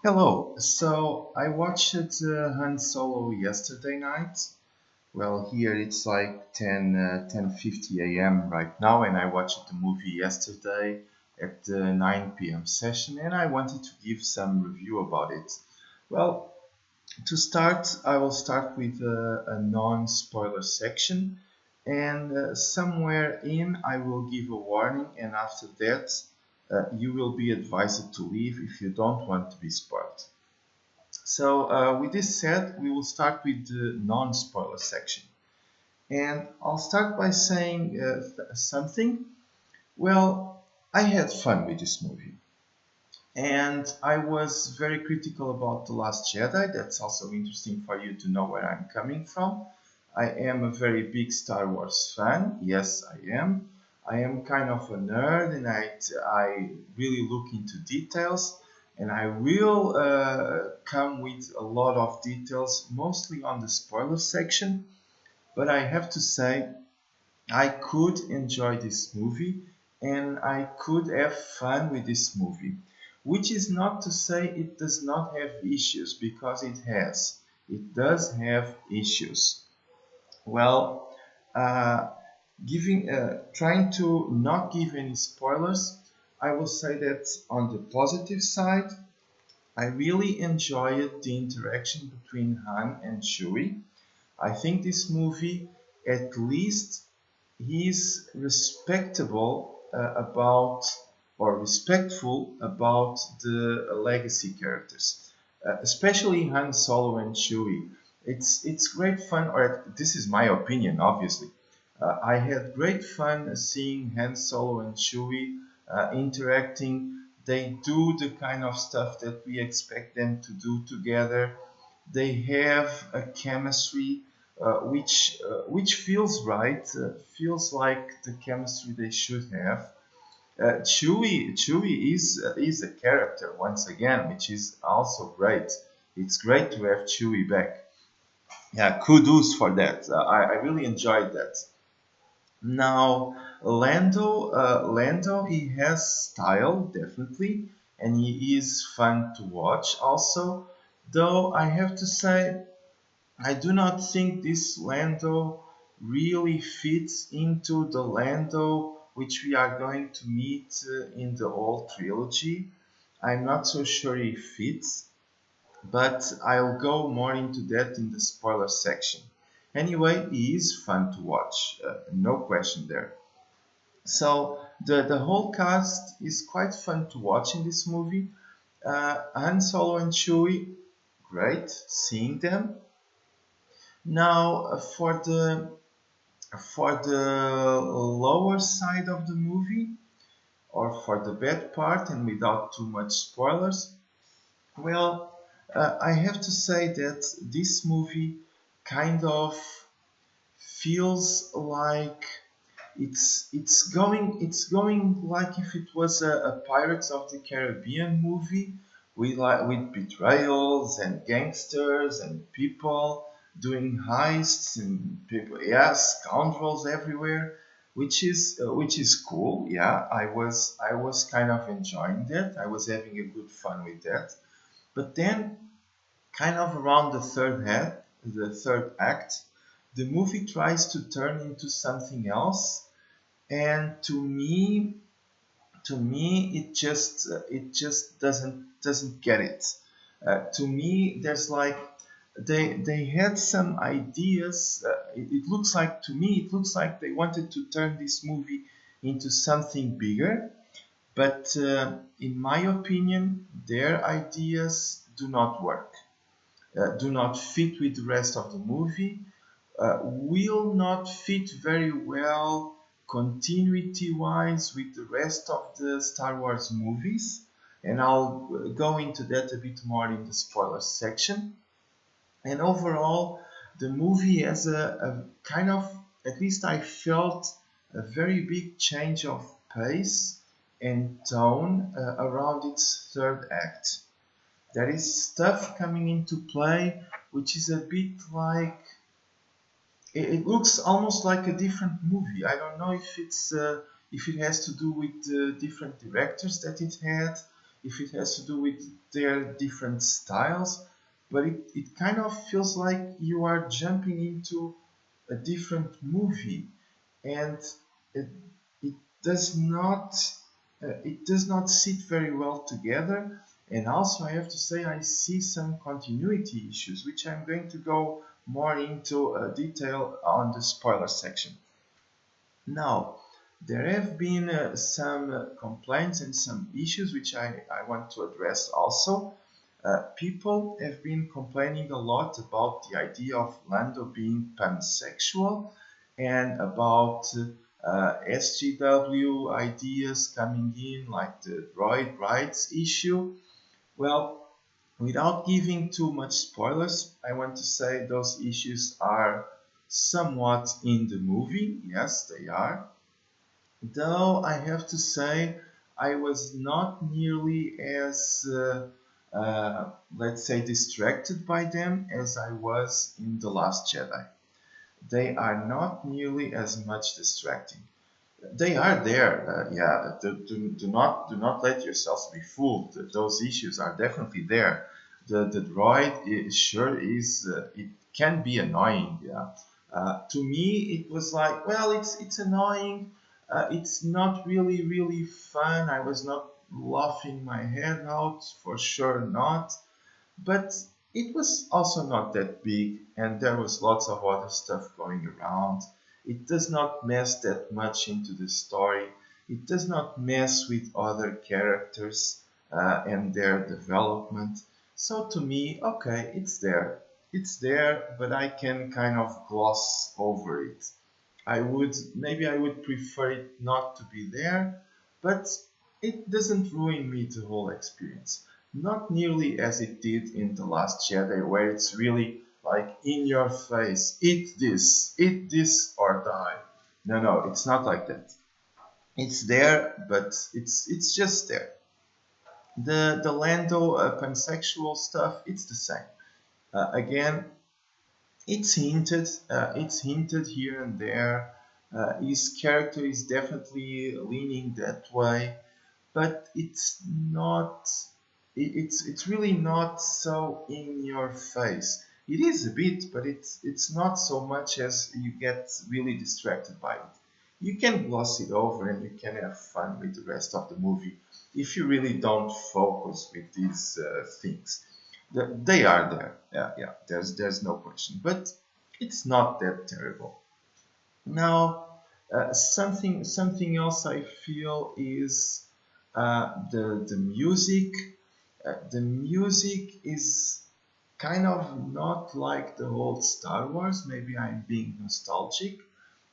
Hello. So I watched Han Solo yesterday night. Well, here it's like 10:50 a.m. right now, and I watched the movie yesterday at the 9 p.m. session, and I wanted to give some review about it. Well, to start, I will start with a non-spoiler section, and somewhere in I will give a warning, and after that, you will be advised to leave if you don't want to be spoiled. So with this said, we will start with the non-spoiler section. And I'll start by saying something. Well, I had fun with this movie. And I was very critical about The Last Jedi. That's also interesting for you to know where I'm coming from. I am a very big Star Wars fan. Yes, I am. I am kind of a nerd and I really look into details. And I will come with a lot of details, mostly on the spoiler section. But I have to say, I could enjoy this movie and I could have fun with this movie. Which is not to say it does not have issues, because it has. It does have issues. Well, uh, trying to not give any spoilers, I will say that on the positive side, I really enjoyed the interaction between Han and Chewie. I think this movie, at least, he's respectable about or respectful about the legacy characters, especially Han Solo and Chewie. It's great fun, or this is my opinion, obviously. I had great fun seeing Han Solo and Chewie interacting. They do the kind of stuff that we expect them to do together. They have a chemistry which feels right, feels like the chemistry they should have. Chewie is a character once again, which is also great. It's great to have Chewie back. Yeah, kudos for that. I really enjoyed that. Now, Lando, he has style definitely, and he is fun to watch also. Though I have to say, I do not think this Lando really fits into the Lando which we are going to meet in the old trilogy. I'm not so sure he fits, but I'll go more into that in the spoiler section. Anyway, he is fun to watch, no question there. So the whole cast is quite fun to watch in this movie. Han Solo and Chewie, great seeing them. Now, for the lower side of the movie, or for the bad part, and without too much spoilers, well, I have to say that this movie kind of feels like it's going like if it was a Pirates of the Caribbean movie with betrayals and gangsters and people doing heists and people, yeah, scoundrels everywhere, which is cool. Yeah, I was kind of enjoying that. I was having a good fun with that. But then, kind of around the third act, the movie tries to turn into something else, and to me it just doesn't get it. To me, there's like they had some ideas. It looks like, to me, it looks like they wanted to turn this movie into something bigger, but in my opinion, their ideas do not work, do not fit with the rest of the movie, will not fit very well continuity wise with the rest of the Star Wars movies. And I'll go into that a bit more in the spoiler section. And overall, the movie has a kind of, at least I felt, a very big change of pace and tone around its third act. There is stuff coming into play which is a bit like, it looks almost like a different movie. I don't know if it has to do with the different directors that it had, if it has to do with their different styles, but it kind of feels like you are jumping into a different movie, and it, it does not it does not sit very well together. And also I have to say I see some continuity issues, which I'm going to go more into detail on the spoiler section. Now, there have been some complaints and some issues which I want to address also. People have been complaining a lot about the idea of Lando being pansexual and about SJW ideas coming in, like the droid rights issue. Well, without giving too much spoilers, I want to say those issues are somewhat in the movie. Yes, they are. Though I have to say, I was not nearly as, let's say, distracted by them as I was in The Last Jedi. They are not nearly as much distracting. They are there, yeah. Do not let yourselves be fooled. Those issues are definitely there. The droid sure is. It can be annoying, yeah. To me, it was like, well, it's annoying. It's not really fun. I was not laughing my head out, for sure not. But it was also not that big, and there was lots of other stuff going around. It does not mess that much into the story. It does not mess with other characters and their development. So to me, okay, it's there. It's there, but I can kind of gloss over it. Maybe I would prefer it not to be there, but it doesn't ruin me the whole experience. Not nearly as it did in The Last Jedi, where it's really like in your face, eat this or die. No, it's not like that. It's there, but it's just there. The Lando pansexual stuff, it's the same. Again, it's hinted here and there. His character is definitely leaning that way, but it's really not so in your face. It is a bit, but it's not so much as you get really distracted by it. You can gloss it over and you can have fun with the rest of the movie if you really don't focus with these things. They are there, yeah. There's no question, but it's not that terrible. Now, something else I feel is the music. The music is kind of not like the old Star Wars. Maybe I'm being nostalgic.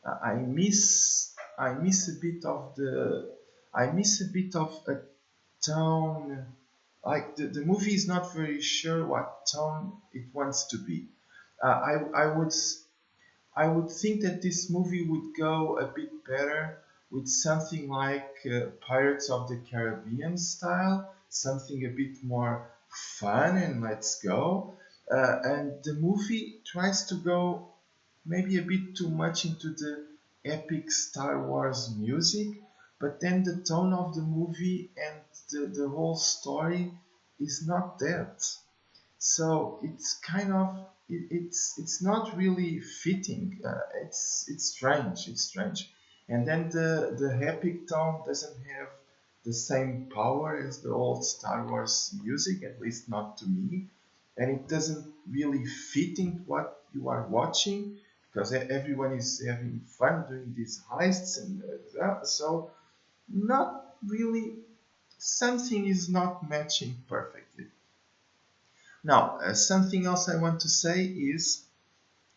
I miss a bit of a tone. Like the movie is not very sure what tone it wants to be. I would think that this movie would go a bit better with something like Pirates of the Caribbean style, something a bit more fun and let's go. And the movie tries to go maybe a bit too much into the epic Star Wars music, but then the tone of the movie and the whole story is not that. So it's kind of it's not really fitting. It's strange. It's strange. And then the epic tone doesn't have the same power as the old Star Wars music, at least not to me. And it doesn't really fit into what you are watching because everyone is having fun doing these heists and so not really something is not matching perfectly. Now, something else I want to say is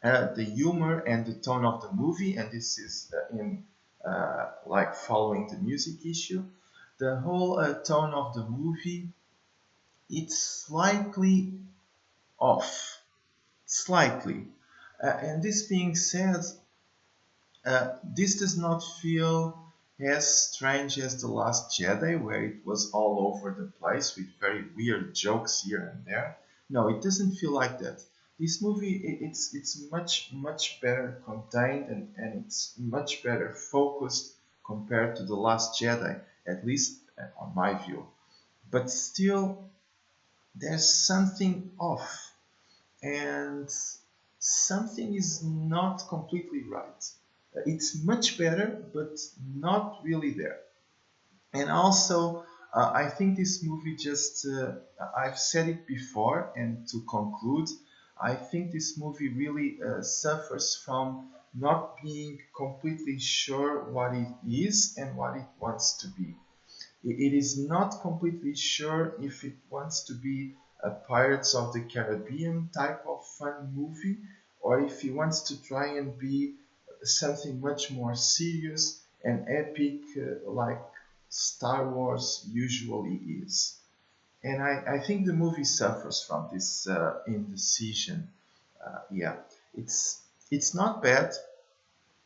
the humor and the tone of the movie, and this is in like following the music issue. The whole tone of the movie, it's slightly off, slightly. And this being said, this does not feel as strange as The Last Jedi, where it was all over the place with very weird jokes here and there. No, it doesn't feel like that. This movie, it's much better contained and it's much better focused compared to The Last Jedi, at least on my view. but still there's something off, and something is not completely right. It's much better, but not really there. And also, I think this movie just, I've said it before, and to conclude, I think this movie really suffers from not being completely sure what it is and what it wants to be. It is not completely sure if it wants to be a Pirates of the Caribbean type of fun movie, or if he wants to try and be something much more serious and epic, like Star Wars usually is. And I think the movie suffers from this indecision. Yeah, it's it's not bad.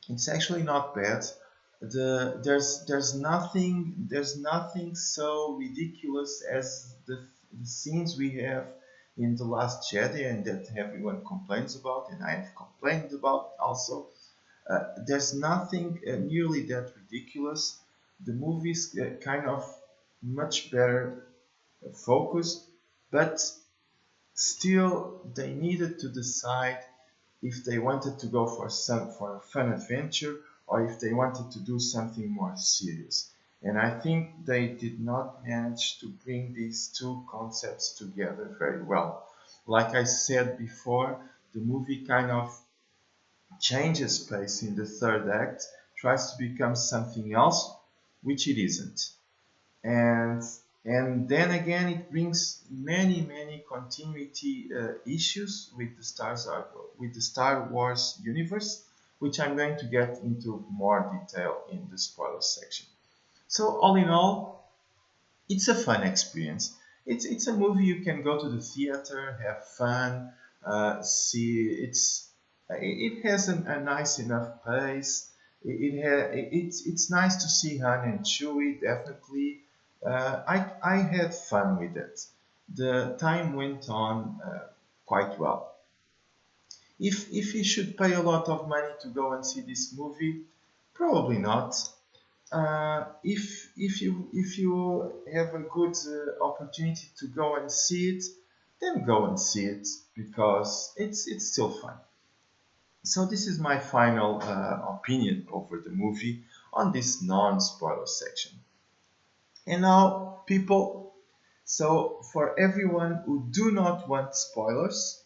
It's actually not bad. There's nothing so ridiculous as the scenes we have in The Last Jedi, and that everyone complains about, and I have complained about also. There's nothing nearly that ridiculous. The movie's kind of much better focused, but still they needed to decide if they wanted to go for a fun adventure, or if they wanted to do something more serious. And I think they did not manage to bring these two concepts together very well. Like I said before, the movie kind of changes pace in the third act, tries to become something else, which it isn't. And then again, it brings many continuity issues with the Star Wars universe, which I'm going to get into more detail in the spoiler section. So all in all, it's a fun experience. It's a movie you can go to the theater, have fun, see. It has a nice enough pace. It's nice to see Han and Chewie, definitely. I had fun with it. The time went on quite well. If you should pay a lot of money to go and see this movie, probably not. If you have a good opportunity to go and see it, then go and see it, because it's still fun. So this is my final opinion over the movie on this non-spoiler section. And now, people, so for everyone who do not want spoilers,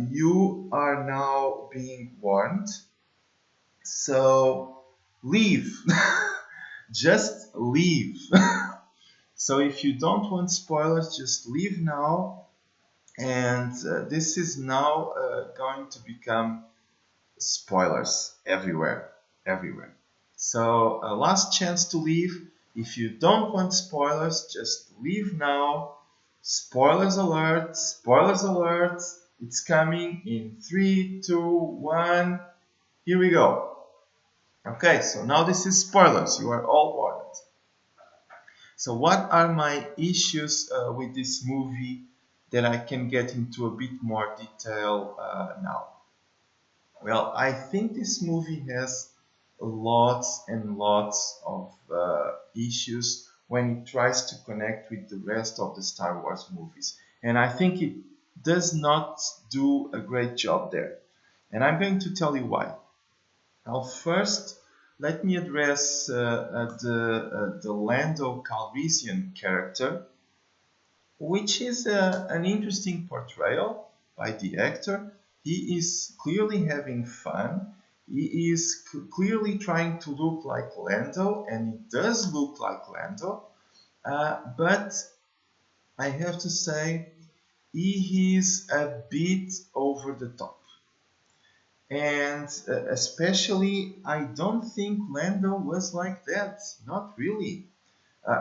you are now being warned. So leave. Just leave. So if you don't want spoilers, just leave now. And this is now going to become spoilers everywhere. Everywhere. So last chance to leave. If you don't want spoilers, just leave now. Spoilers alert. Spoilers alert. It's coming in 3, 2, 1. Here we go. Okay, so now this is spoilers. You are all warned. So what are my issues with this movie that I can get into a bit more detail now? Well, I think this movie has lots and lots of issues when it tries to connect with the rest of the Star Wars movies. And I think it does not do a great job there. And I'm going to tell you why. Now, first, let me address the Lando Calrissian character, which is an interesting portrayal by the actor. He is clearly having fun. He is clearly trying to look like Lando, and he does look like Lando. But I have to say, he is a bit over the top. And especially, I don't think Lando was like that. Not really.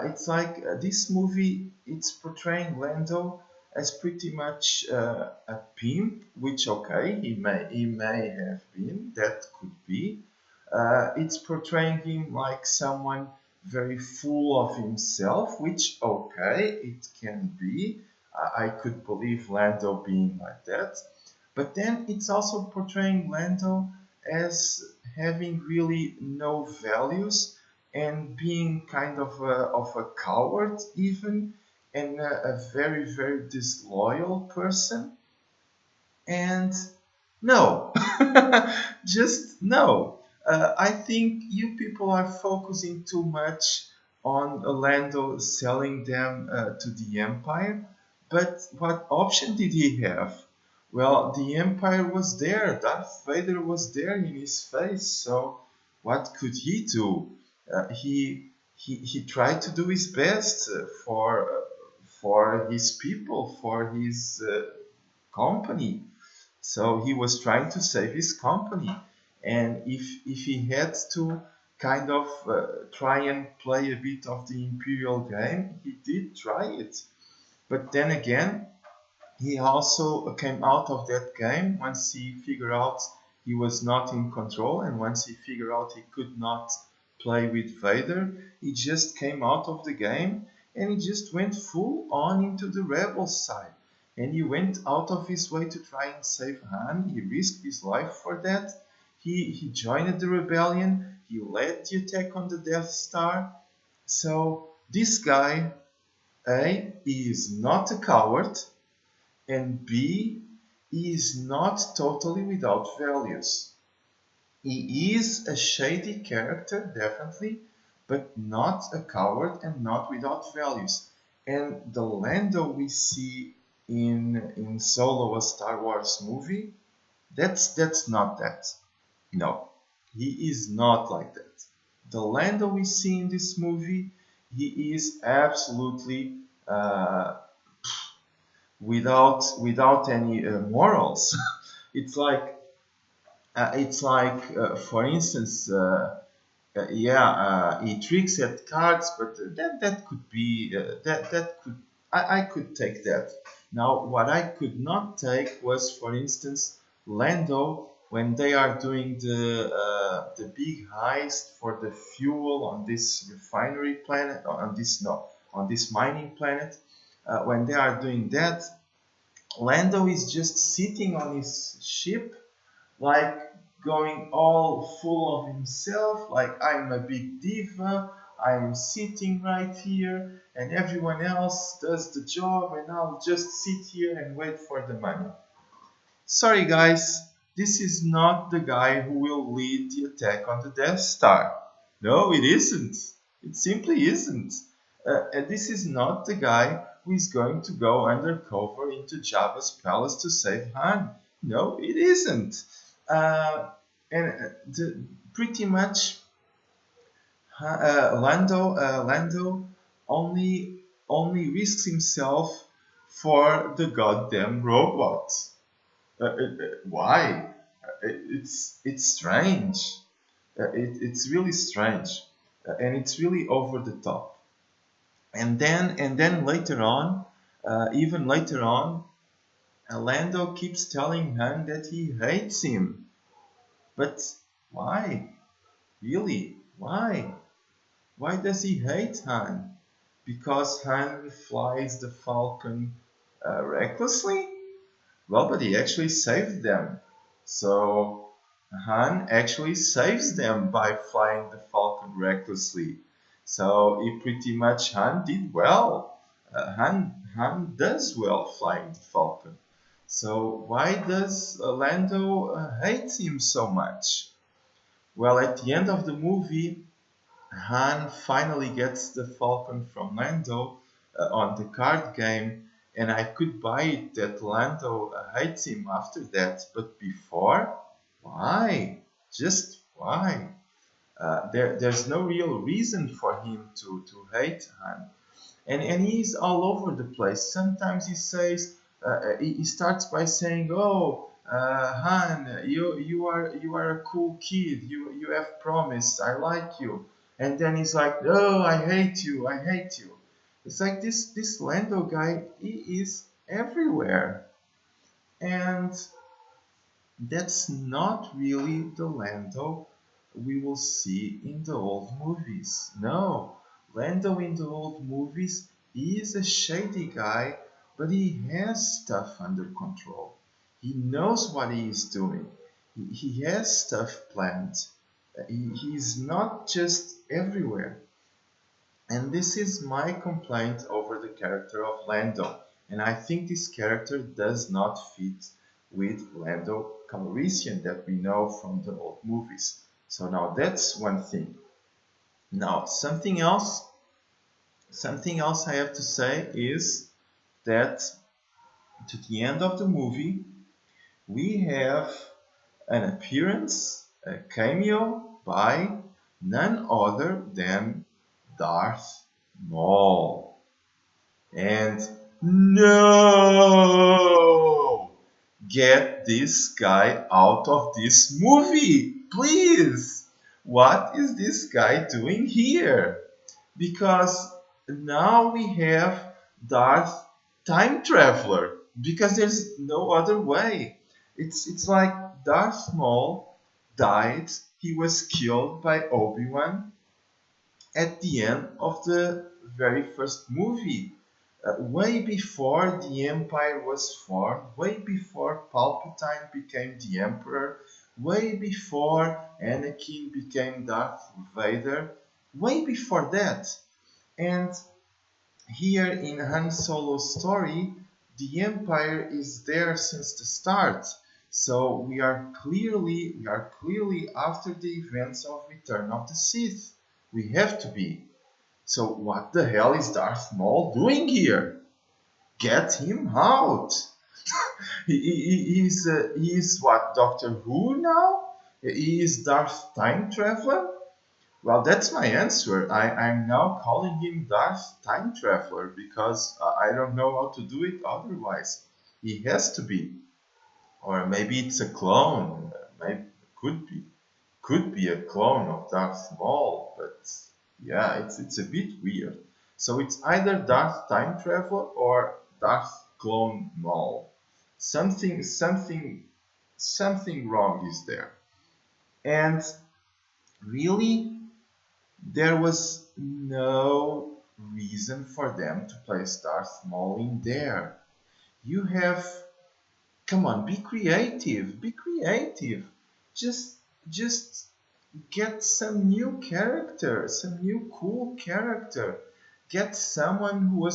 It's like this movie, it's portraying Lando as pretty much a pimp, which okay, he may have been, that could be. It's portraying him like someone very full of himself, which okay, it can be. I could believe Lando being like that. But then it's also portraying Lando as having really no values and being kind of a coward even, and a very, very disloyal person. And no, just no. I think you people are focusing too much on Orlando selling them to the Empire. But what option did he have? Well, the Empire was there. Darth Vader was there in his face. So what could he do? He tried to do his best for his people, for his company. So he was trying to save his company. And if he had to kind of try and play a bit of the Imperial game, he did try it. But then again, he also came out of that game once he figured out he was not in control, and once he figured out he could not play with Vader, he just came out of the game and he just went full on into the rebel side. And he went out of his way to try and save Han. He risked his life for that. He joined the rebellion. He led the attack on the Death Star. So this guy, A, he is not a coward, and B, he is not totally without values. He is a shady character, definitely, but not a coward and not without values. And the Lando we see in Solo, a Star Wars movie, that's not that. No, he is not like that. The Lando we see in this movie, he is absolutely without any morals. It's like for instance, he tricks at cards, but that could be that could I could take that. Now, what I could not take was, for instance, Lando when they are doing the big heist for the fuel on this refinery planet, on this mining planet. When they are doing that, Lando is just sitting on his ship, like going all full of himself, like I'm a big diva, I'm sitting right here, and everyone else does the job, and I'll just sit here and wait for the money. Sorry, guys, this is not the guy who will lead the attack on the Death Star. No, it isn't. It simply isn't. And this is not the guy who is going to go undercover into Jabba's palace to save Han. No, it isn't. And pretty much Lando only risks himself for the goddamn robot. Why? It's strange. It's really strange, and it's really over the top. And then later on, even later on, Lando keeps telling Han that he hates him. But why? Really? Why? Why does he hate Han? Because Han flies the Falcon recklessly? Well, but he actually saved them. So Han actually saves them by flying the Falcon recklessly. So he pretty much Han did well. Han does well flying the Falcon. So why does Lando hate him so much? Well, at the end of the movie, Han finally gets the Falcon from Lando on the card game, and I could buy it that Lando hates him after that. But before, why? Just why? There's no real reason for him to hate Han. And he's all over the place. Sometimes he says, he starts by saying, "Oh, Han, you are a cool kid. You have promise. I like you." And then he's like, "Oh, I hate you. I hate you." It's like this Lando guy. He is everywhere, and that's not really the Lando we will see in the old movies. No, Lando in the old movies is a shady guy, but he has stuff under control. He knows what he is doing. He has stuff planned. He's not just everywhere. And this is my complaint over the character of Lando. And I think this character does not fit with Lando Calrissian that we know from the old movies. So now that's one thing. Now something else I have to say is that to the end of the movie we have an appearance, a cameo by none other than Darth Maul. And no! Get this guy out of this movie, please! What is this guy doing here? Because now we have Darth Time Traveler, because there's no other way. It's like Darth Maul died, he was killed by Obi-Wan at the end of the very first movie. Way before the Empire was formed, way before Palpatine became the Emperor, way before Anakin became Darth Vader, way before that. And here in Han Solo's story, the Empire is there since the start. So we are clearly after the events of Return of the Sith. We have to be. So what the hell is Darth Maul doing here? Get him out! He's what, Doctor Who now? He is Darth Time Traveler? Well, that's my answer. I'm now calling him Darth Time Traveler because I don't know how to do it otherwise. He has to be. Or maybe it's a clone. Maybe could be a clone of Darth Maul, but yeah, it's a bit weird. So it's either Darth Time Traveler or Darth Clone Maul. Something wrong is there. And really, there was no reason for them to place Darth Maul in there. You have, come on, be creative, be creative. Just get some new character, some new cool character. Get someone who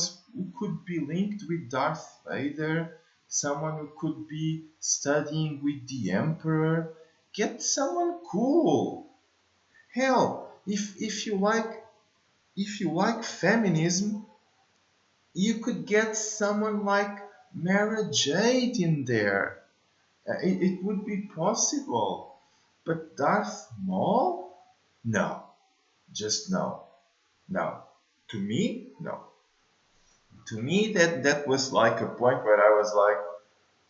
could be linked with Darth Vader, someone who could be studying with the Emperor. Get someone cool. Hell, if you like feminism, you could get someone like Mara Jade in there. It would be possible. But Darth Maul? No. Just no. No. To me, no. To me, that was like a point where I was like,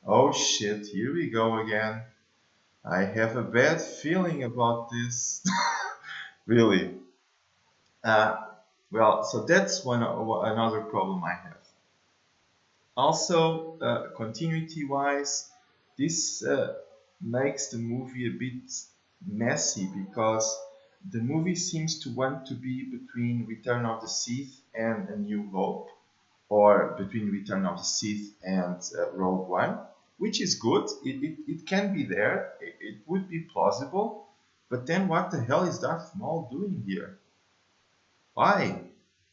oh shit, here we go again. I have a bad feeling about this. Really. Uh, well, so that's another problem I have. Also, continuity-wise, this makes the movie a bit messy because the movie seems to want to be between Return of the Sith and A New Hope, or between Return of the Sith and Rogue One, which is good. It can be there. It would be plausible. But then what the hell is Darth Maul doing here? Why?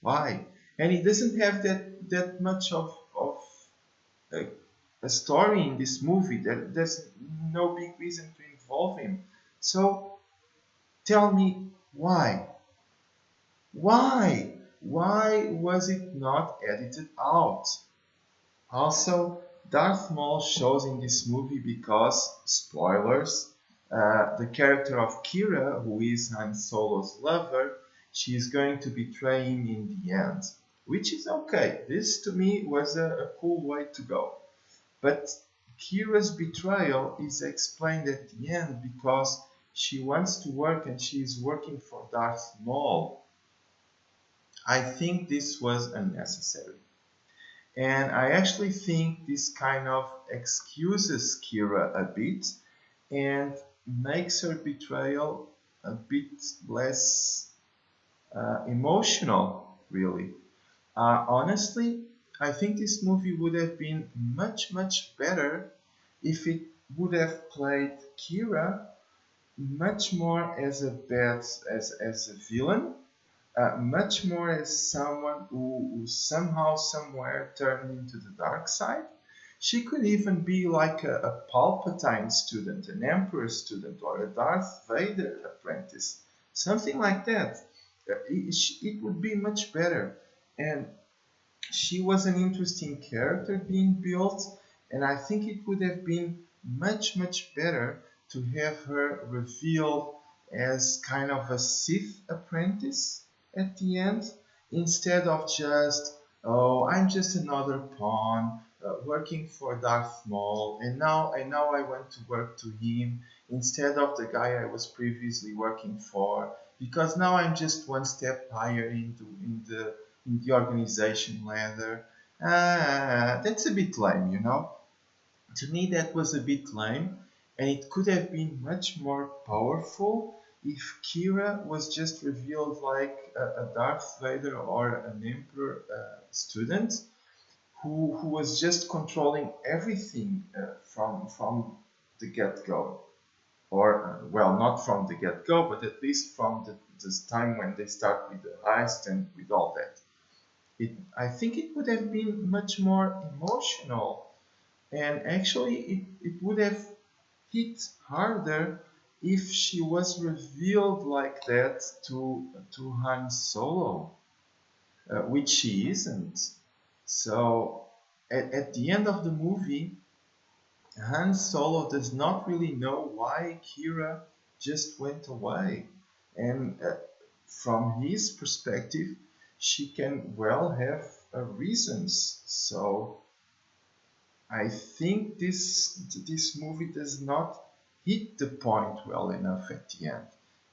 Why? And he doesn't have that much of a, a story in this movie. There's no big reason to involve him. So tell me why? Why? Why was it not edited out? Also, Darth Maul shows in this movie because, spoilers, the character of Kira, who is Han Solo's lover, she is going to betray him in the end. Which is okay. This to me was a cool way to go. But Kira's betrayal is explained at the end because she wants to work and she is working for Darth Maul. I think this was unnecessary. And I actually think this kind of excuses Kira a bit and makes her betrayal a bit less emotional, really. Honestly, I think this movie would have been much better if it would have played Kira much more as a bad as a villain, much more as someone who somehow somewhere turned into the dark side. She could even be like a Palpatine student, an Emperor student, or a Darth Vader apprentice, something like that. It would be much better. And she was an interesting character being built, and I think it would have been much better to have her revealed as kind of a Sith apprentice at the end, instead of just, oh, I'm just another pawn working for Darth Maul, and now I want to work to him instead of the guy I was previously working for, because now I'm just one step higher in the organization ladder. That's a bit lame, you know. To me, that was a bit lame, and it could have been much more powerful if Kira was just revealed like a Darth Vader or an Emperor student who was just controlling everything from the get-go. Or, well, not from the get-go, but at least from this time when they start with the heist and with all that. I think it would have been much more emotional, and actually it would have hit harder if she was revealed like that to Han Solo, which she isn't. So at the end of the movie, Han Solo does not really know why Kira just went away, and from his perspective, she can well have reasons. So I think this movie does not hit the point well enough at the end,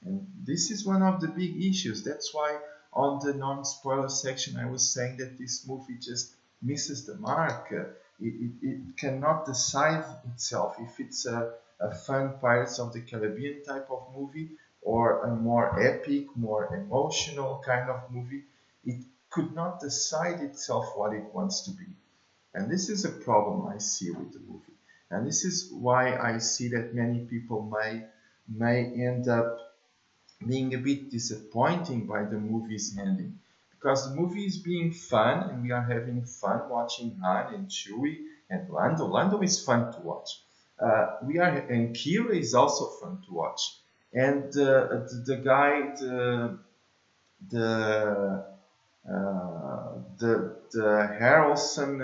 and this is one of the big issues. That's why on the non-spoiler section I was saying that this movie just misses the mark. It cannot decide itself if it's a fun Pirates of the Caribbean type of movie or a more epic, more emotional kind of movie. It could not decide itself what it wants to be. And this is a problem I see with the movie. And this is why I see that many people may end up being a bit disappointing by the movie's ending. Because the movie is being fun and we are having fun watching Han and Chewie and Lando. Lando is fun to watch. And Kira is also fun to watch. And the guy, the the Harrelson,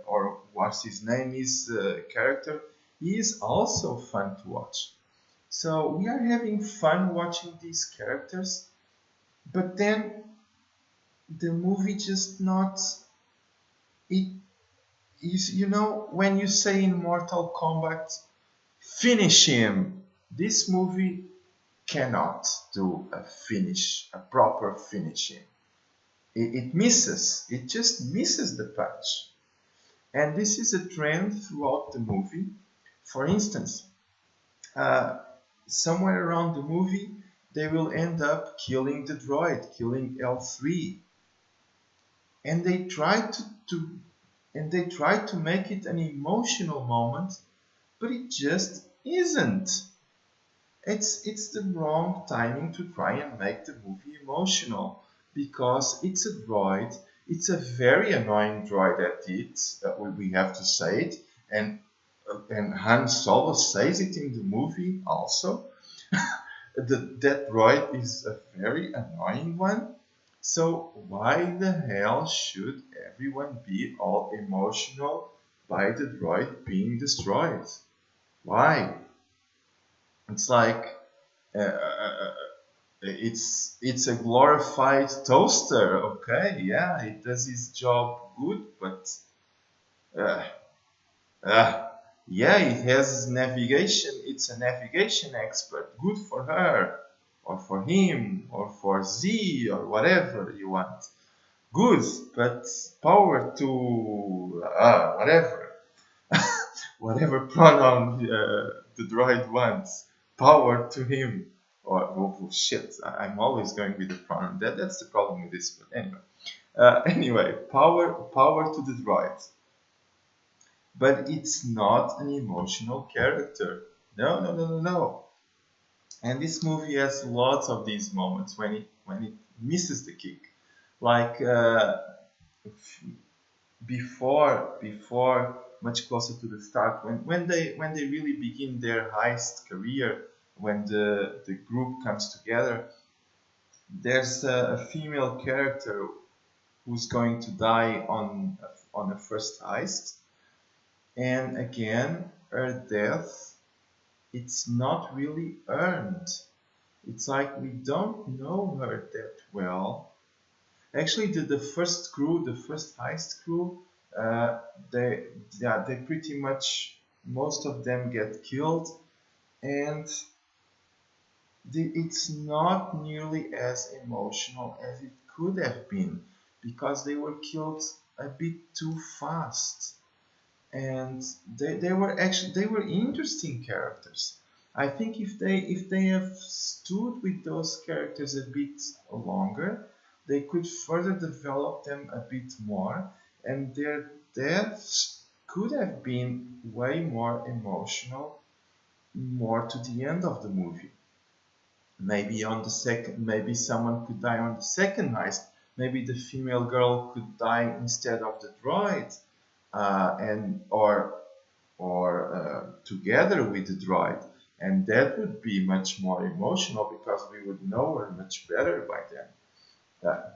or what's his name is, character, he is also fun to watch. So we are having fun watching these characters, but then the movie just not. It is, you know, when you say in Mortal Kombat, finish him. This movie cannot do a proper finishing. It misses. It just misses the punch. And this is a trend throughout the movie. For instance, somewhere around the movie, they will end up killing the droid, killing L3. And they try to make it an emotional moment, but it just isn't. It's the wrong timing to try and make the movie emotional, because it's a droid. It's a very annoying droid at it. We have to say it, and Han Solo says it in the movie also. That droid is a very annoying one. So why the hell should everyone be all emotional by the droid being destroyed? Why? It's like it's a glorified toaster. Okay, yeah, it does its job good, but uh, uh, yeah, it has navigation. It's a navigation expert. Good for her, or for him, or for Z, or whatever you want. Good, but power to whatever, whatever pronoun the droid wants. Power to him. Or oh, shit, I'm always going with the pronoun. That's the problem with this. But anyway, power to the droid. But it's not an emotional character. No. And this movie has lots of these moments when it misses the kick, like before much closer to the start, when they really begin their heist career, when the group comes together, there's a female character who's going to die on a first heist, and again her death, it's not really earned. It's like we don't know her that well. Actually, the first crew, the first heist crew, uh, they yeah, they pretty much, most of them get killed, and it's not nearly as emotional as it could have been, because they were killed a bit too fast, and they were actually, they were interesting characters. I think if they have stood with those characters a bit longer, they could further develop them a bit more, and their deaths could have been way more emotional, more to the end of the movie. Maybe on the second, maybe someone could die on the second heist. Maybe the female girl could die instead of the droid, and or together with the droid, and that would be much more emotional because we would know her much better by then.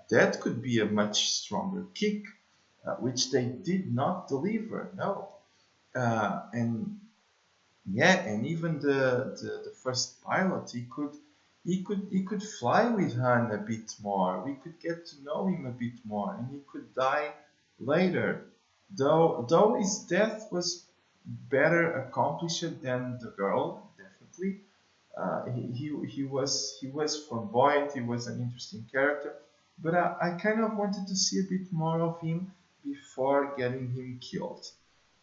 That could be a much stronger kick, which they did not deliver. No, and yeah, and even the first pilot, he could fly with Han a bit more. We could get to know him a bit more, and he could die later. Though his death was better accomplished than the girl, definitely. He was flamboyant. He was an interesting character, but I kind of wanted to see a bit more of him before getting him killed.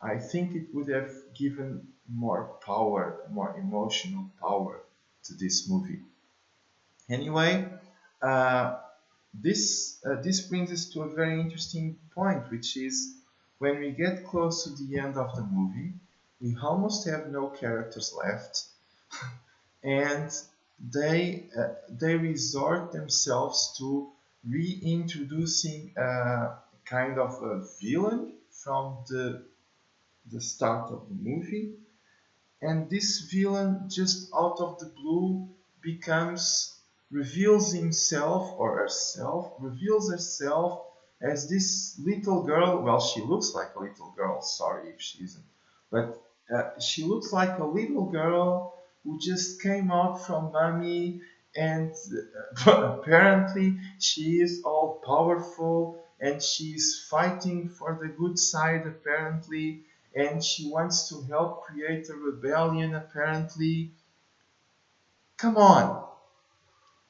I think it would have given more power, more emotional power to this movie. Anyway, uh, this brings us to a very interesting point, which is when we get close to the end of the movie, we almost have no characters left, and they resort themselves to reintroducing a kind of a villain from the start of the movie, and this villain just out of the blue becomes, reveals himself or herself, reveals herself as this little girl. Well, she looks like a little girl, sorry if she isn't, but she looks like a little girl who just came out from mommy, and apparently she is all powerful and she's fighting for the good side apparently, and she wants to help create a rebellion apparently. Come on,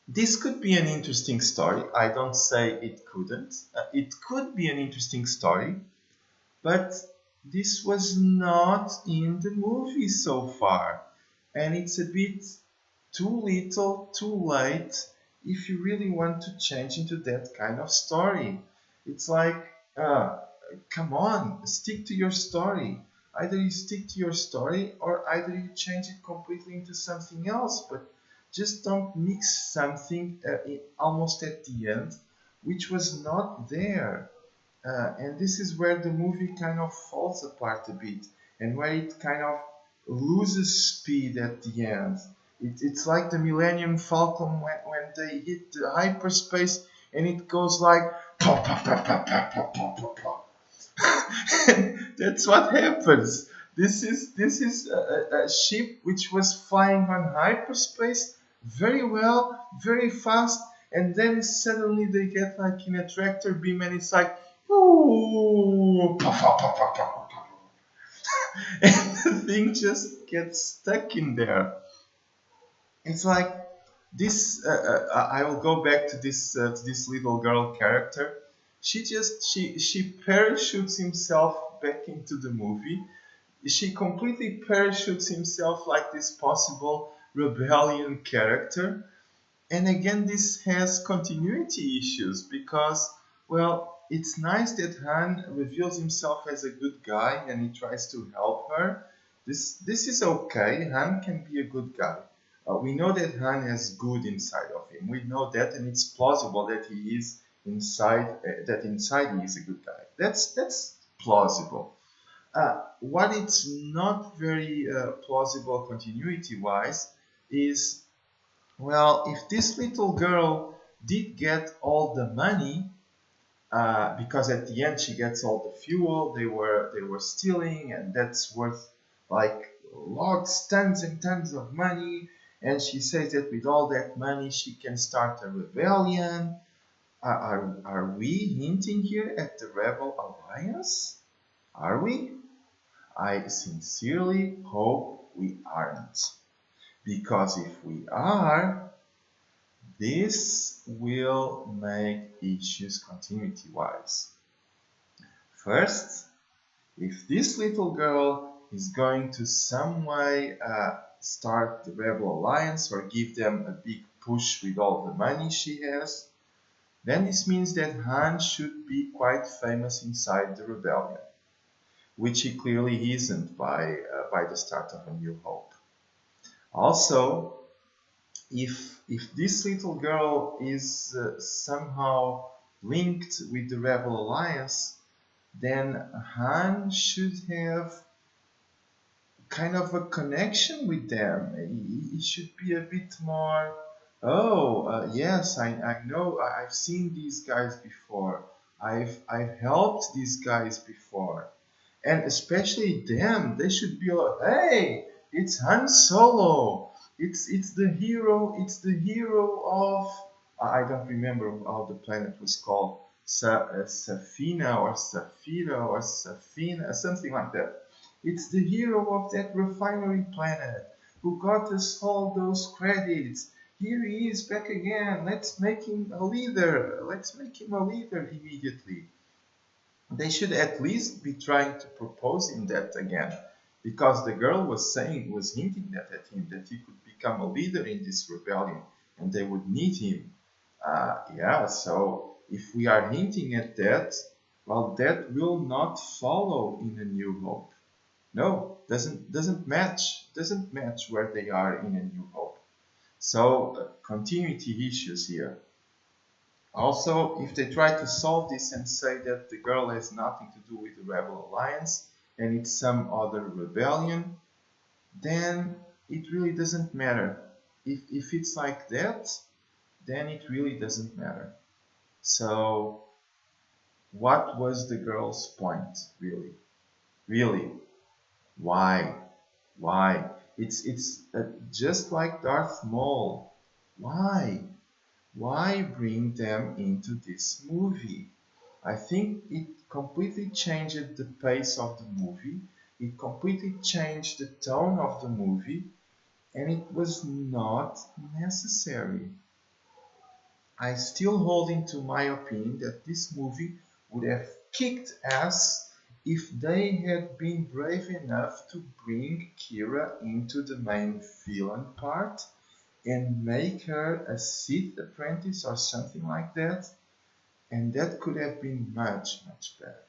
this could be an interesting story. I don't say it couldn't. It could be an interesting story, but this was not in the movie so far, and it's a bit too little, too late if you really want to change into that kind of story. It's like, uh, come on, stick to your story. Either you stick to your story or either you change it completely into something else, but just don't mix something almost at the end, which was not there. And this is where the movie kind of falls apart a bit, and where it kind of loses speed at the end. It's like the Millennium Falcon when they hit the hyperspace and it goes like pop, pop, pop, pop, pop, pop, pop, pop, pop. That's what happens. This is a ship which was flying on hyperspace very well, very fast, and then suddenly they get like in a tractor beam, and it's like, ooh, pop, pop, pop, pop, pop, pop, and the thing just gets stuck in there. It's like this. I will go back to this little girl character. She parachutes himself back into the movie. She completely parachutes himself like this possible rebellion character. And again, this has continuity issues because, well, it's nice that Han reveals himself as a good guy and he tries to help her. This is okay. Han can be a good guy. We know that Han has good inside of him. We know that, and it's plausible that he is inside. That inside he is a good guy. That's plausible. What it's not very plausible continuity-wise is, well, if this little girl did get all the money, because at the end she gets all the fuel they were stealing, and that's worth like lots, tons and tons of money, and she says that with all that money she can start a rebellion. Are we hinting here at the Rebel Alliance? Are we? I sincerely hope we aren't, because if we are, this will make issues continuity-wise. First, if this little girl is going to some way start the Rebel Alliance or give them a big push with all the money she has, then this means that Han should be quite famous inside the rebellion, which he clearly isn't by the start of A New Hope. Also, if this little girl is somehow linked with the Rebel Alliance, then Han should have kind of a connection with them. He should be a bit more, yes, I know, I've seen these guys before. I've helped these guys before. And especially them, they should be like, hey, it's Han Solo. It's the hero. It's the hero of, I don't remember how the planet was called. Safina or Safira or Safina, something like that. It's the hero of that refinery planet who got us all those credits. Here he is back again. Let's make him a leader. Let's make him a leader immediately. They should at least be trying to propose him that again, because the girl was hinting that at him, that he could become a leader in this rebellion and they would need him. Yeah, so if we are hinting at that, well, that will not follow in A New Hope. No, doesn't match where they are in A New Hope. So continuity issues here. Also, if they try to solve this and say that the girl has nothing to do with the Rebel Alliance and it's some other rebellion, then it really doesn't matter. If it's like that, then it really doesn't matter. So, what was the girl's point, really? Really? Why? Why? It's just like Darth Maul. Why? Why bring them into this movie? I think it completely changed the pace of the movie. It completely changed the tone of the movie, and it was not necessary. I still hold into my opinion that this movie would have kicked ass if they had been brave enough to bring Kira into the main villain part and make her a Sith apprentice or something like that, and that could have been much, much better.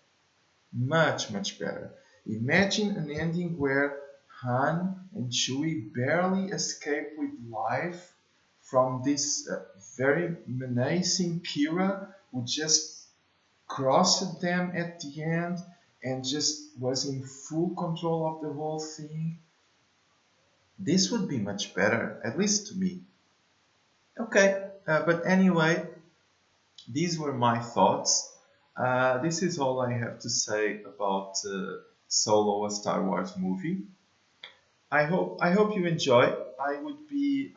Much, much better. Imagine an ending where Han and Chewie barely escape with life from this very menacing Kira who just crossed them at the end and just was in full control of the whole thing. This would be much better, at least to me. Okay, but anyway, these were my thoughts. This is all I have to say about Solo, a Star Wars movie. I hope you enjoy. I would be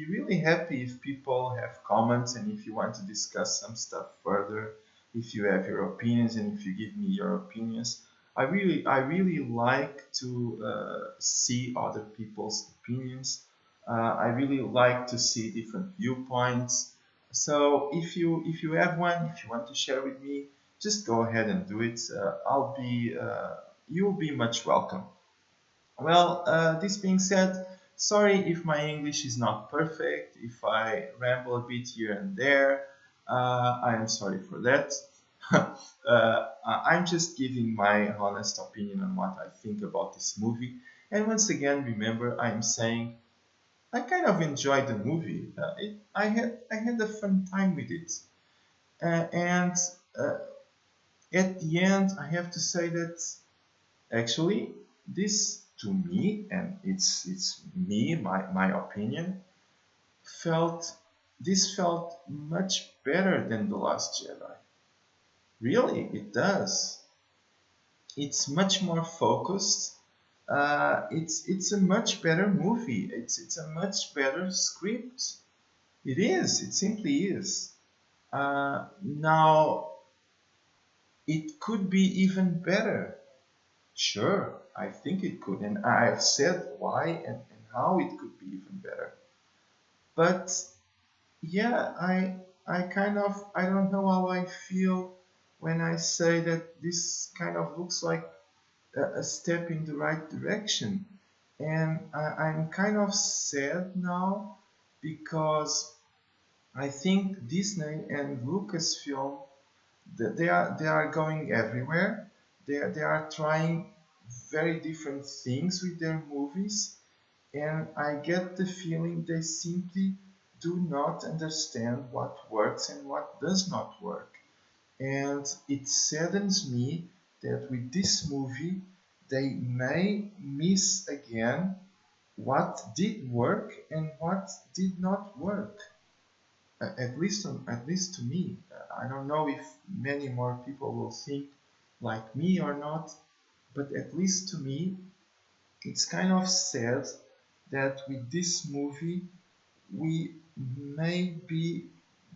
really happy if people have comments and if you want to discuss some stuff further, if you have your opinions and if you give me your opinions. I really like to see other people's opinions. I really like to see different viewpoints. So if you have one, if you want to share with me, just go ahead and do it. You'll be much welcome. Well, this being said, sorry if my English is not perfect, if I ramble a bit here and there. I am sorry for that. I'm just giving my honest opinion on what I think about this movie. And once again, remember, I'm saying I kind of enjoyed the movie. I had a fun time with it, and uh, at the end, I have to say that actually this to me, and it's me, my opinion, felt this felt much better than The Last Jedi. Really, it does. It's much more focused. It's a much better movie. It's a much better script. It is. It simply is. Now it could be even better. Sure, I think it could, and I've said why and how it could be even better. But yeah, I kind of I don't know how I feel when I say that this kind of looks like a step in the right direction. And I'm kind of sad now because I think Disney and Lucasfilm they are going everywhere. They are trying very different things with their movies, and I get the feeling they simply do not understand what works and what does not work. And it saddens me that with this movie they may miss again what did work and what did not work. At least to me. I don't know if many more people will think like me or not, but at least to me, it's kind of sad that with this movie we may be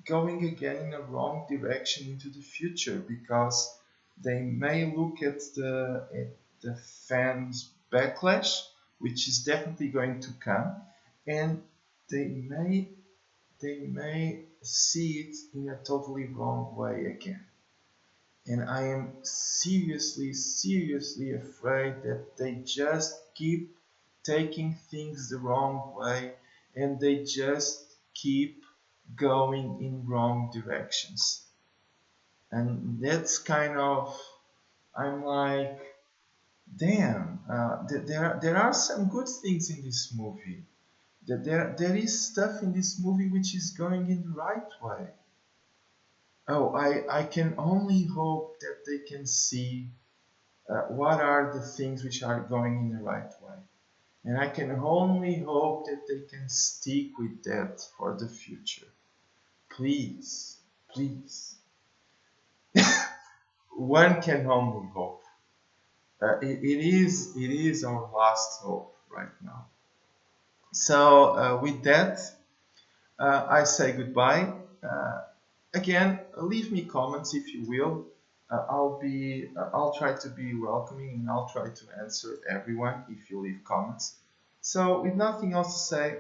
going again in a wrong direction into the future because they may look at the fans backlash, which is definitely going to come, and they may they may see it in a totally wrong way again. And I am seriously, seriously afraid that they just keep taking things the wrong way and they just keep going in wrong directions. And that's kind of, I'm like, damn, there are some good things in this movie. There is stuff in this movie which is going in the right way. Oh, I can only hope that they can see what are the things which are going in the right way. And I can only hope that they can stick with that for the future. Please, please. One can only hope. It is our last hope right now. So with that, I say goodbye. Again, leave me comments if you will. I'll try to be welcoming and I'll try to answer everyone if you leave comments. So with nothing else to say,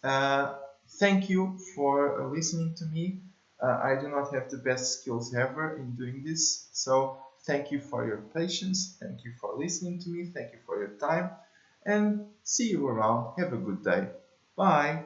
uh, thank you for listening to me. I do not have the best skills ever in doing this, so thank you for your patience. Thank you for listening to me. Thank you for your time, and see you around. Have a good day. Bye.